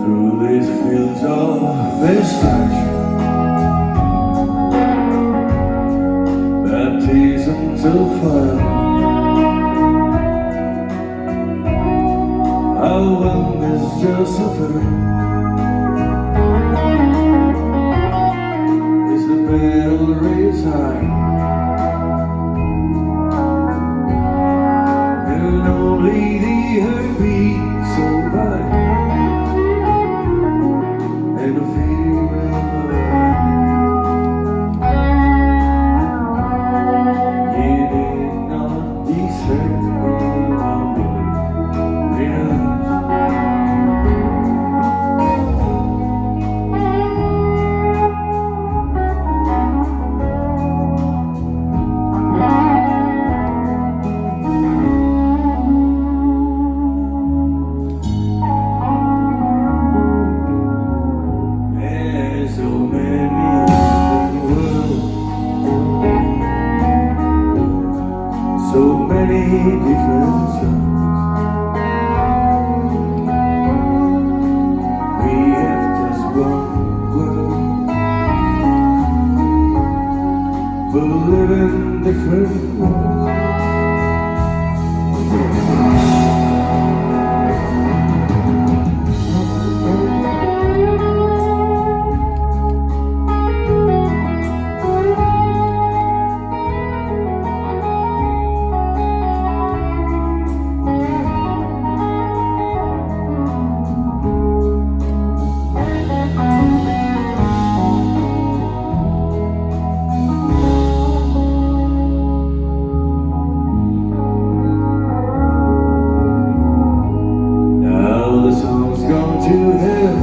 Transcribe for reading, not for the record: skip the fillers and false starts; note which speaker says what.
Speaker 1: through these fields of misdirection, baptisms of fire. How one is just suffering is the battle raised high, and only the earth beats so bright, and the fear of love. You did not desert me, my boy. There's so many in the world, so many different songs. We have just one world, but live in different worlds. Now the song's gone to hell,